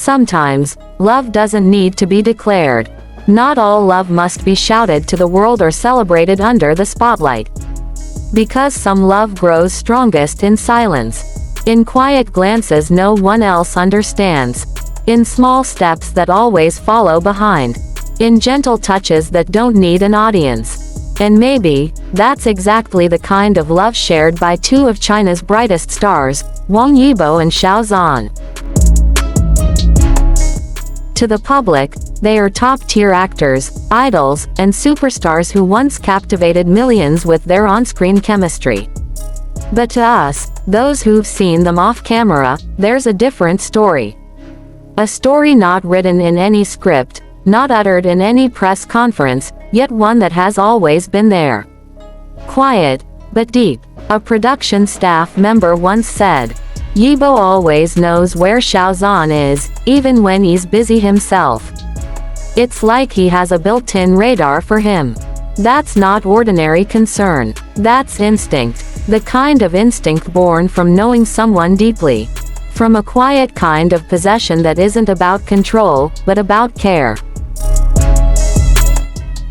Sometimes, love doesn't need to be declared. Not all love must be shouted to the world or celebrated under the spotlight. Because some love grows strongest in silence. In quiet glances no one else understands. In small steps that always follow behind. In gentle touches that don't need an audience. And maybe, that's exactly the kind of love shared by two of China's brightest stars, Wang Yibo and Xiao Zhan. To the public, they are top-tier actors, idols, and superstars who once captivated millions with their on-screen chemistry. But to us, those who've seen them off-camera, there's a different story. A story not written in any script, not uttered in any press conference, yet one that has always been there. Quiet, but deep. A production staff member once said, "Yibo always knows where Xiao Zhan is, even when he's busy himself. It's like he has a built-in radar for him." That's not ordinary concern. That's instinct. The kind of instinct born from knowing someone deeply. From a quiet kind of possession that isn't about control, but about care.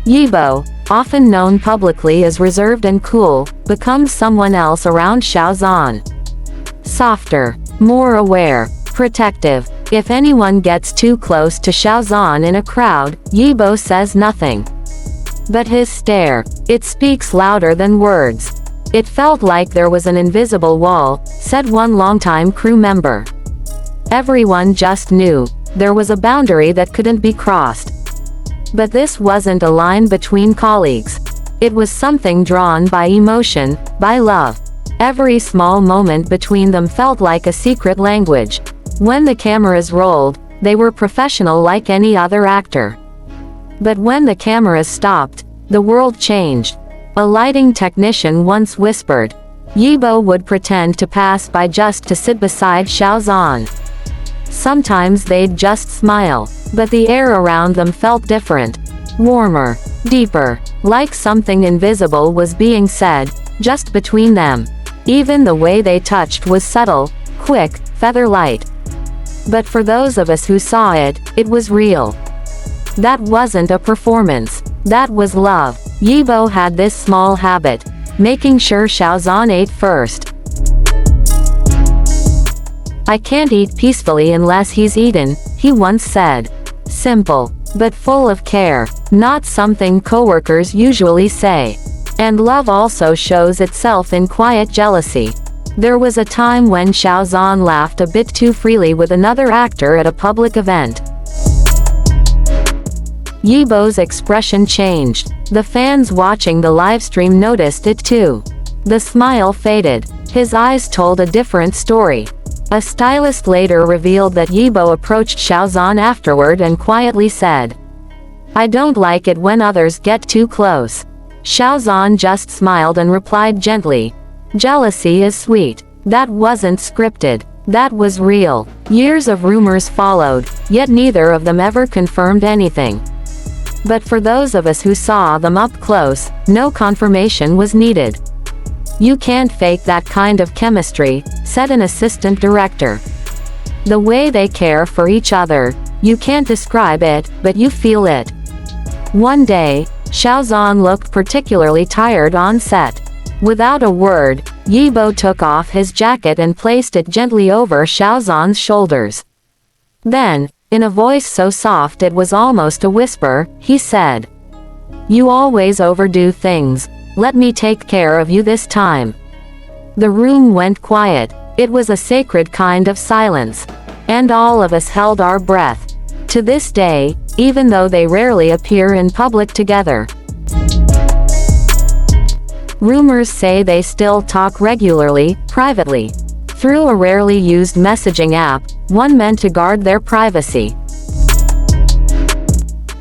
Yibo, often known publicly as reserved and cool, becomes someone else around Xiao Zhan. Softer, more aware, protective. If anyone gets too close to Xiao Zhan in a crowd, Yibo says nothing. But his stare, it speaks louder than words. It felt like there was an invisible wall, said one longtime crew member. Everyone just knew, there was a boundary that couldn't be crossed. But this wasn't a line between colleagues. It was something drawn by emotion, by love. Every small moment between them felt like a secret language. When the cameras rolled, they were professional like any other actor. But when the cameras stopped, the world changed. A lighting technician once whispered, Yibo would pretend to pass by just to sit beside Xiao Zhan. Sometimes they'd just smile, but the air around them felt different. Warmer, deeper, like something invisible was being said, just between them. Even the way they touched was subtle, quick, feather-light. But for those of us who saw it, it was real. That wasn't a performance. That was love. Yibo had this small habit, making sure Xiao Zhan ate first. "I can't eat peacefully unless he's eaten," he once said. Simple, but full of care, not something coworkers usually say. And love also shows itself in quiet jealousy. There was a time when Xiao Zhan laughed a bit too freely with another actor at a public event. Yibo's expression changed. The fans watching the livestream noticed it too. The smile faded. His eyes told a different story. A stylist later revealed that Yibo approached Xiao Zhan afterward and quietly said, "I don't like it when others get too close." Xiao Zhan just smiled and replied gently, "Jealousy is sweet." That wasn't scripted. That was real. Years of rumors followed, yet neither of them ever confirmed anything. But for those of us who saw them up close, no confirmation was needed. "You can't fake that kind of chemistry," said an assistant director. "The way they care for each other, you can't describe it, but you feel it." One day, Xiao Zhan looked particularly tired on set. Without a word, Yibo took off his jacket and placed it gently over Xiao Zhan's shoulders. Then, in a voice so soft it was almost a whisper, he said, "You always overdo things. Let me take care of you this time." The room went quiet. It was a sacred kind of silence. And all of us held our breath. To this day, even though they rarely appear in public together. Rumors say they still talk regularly, privately. Through a rarely used messaging app, one meant to guard their privacy.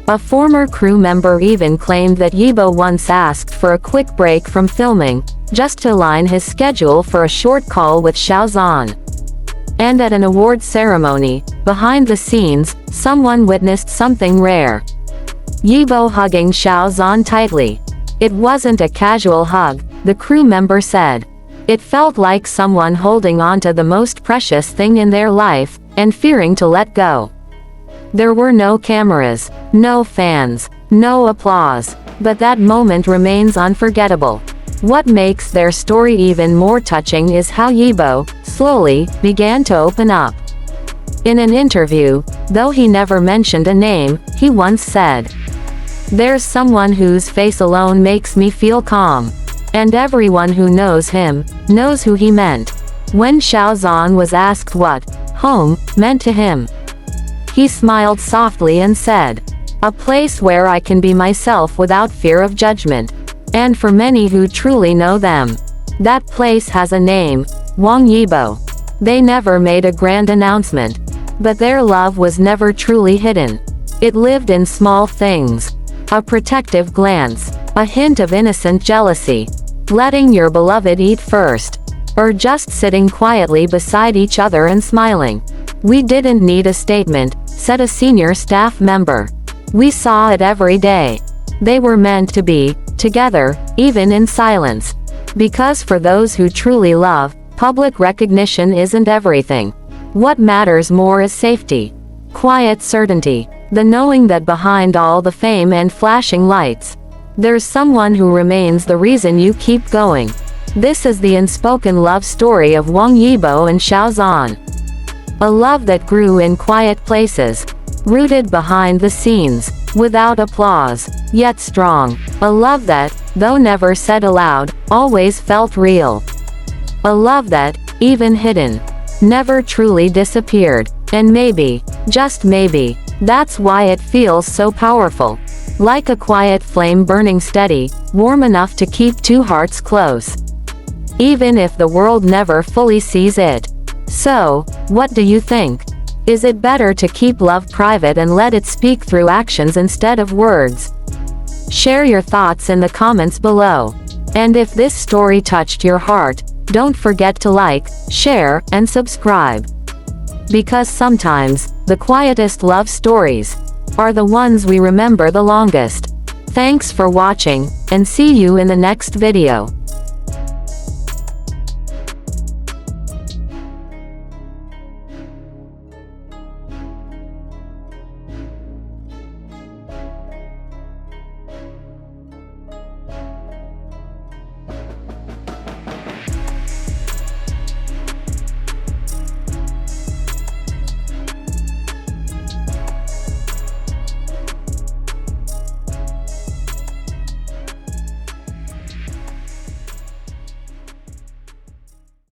A former crew member even claimed that Yibo once asked for a quick break from filming, just to align his schedule for a short call with Xiao Zhan. And at an award ceremony, behind the scenes, someone witnessed something rare. Yibo hugging Xiao Zhan tightly. It wasn't a casual hug, the crew member said. It felt like someone holding onto the most precious thing in their life, and fearing to let go. There were no cameras, no fans, no applause, but that moment remains unforgettable. What makes their story even more touching is how Yibo, slowly, began to open up. In an interview, though he never mentioned a name, he once said, "There's someone whose face alone makes me feel calm. And everyone who knows him, knows who he meant." When Xiao Zhan was asked what home meant to him, he smiled softly and said, "A place where I can be myself without fear of judgment." And for many who truly know them, that place has a name, Wang Yibo. They never made a grand announcement, but their love was never truly hidden. It lived in small things. A protective glance, a hint of innocent jealousy, letting your beloved eat first, or just sitting quietly beside each other and smiling. "We didn't need a statement," said a senior staff member. "We saw it every day. They were meant to be together, even in silence." Because for those who truly love, public recognition isn't everything. What matters more is safety. Quiet certainty. The knowing that behind all the fame and flashing lights, there's someone who remains the reason you keep going. This is the unspoken love story of Wang Yibo and Xiao Zhan. A love that grew in quiet places, rooted behind the scenes, without applause, yet strong. A love that, though never said aloud, always felt real. A love that, even hidden, never truly disappeared. And maybe, just maybe, that's why it feels so powerful. Like a quiet flame burning steady, warm enough to keep two hearts close, even if the world never fully sees it. So, what do you think? Is it better to keep love private and let it speak through actions instead of words? Share your thoughts in the comments below. And if this story touched your heart, don't forget to like, share, and subscribe. Because sometimes, the quietest love stories are the ones we remember the longest. Thanks for watching, and see you in the next video.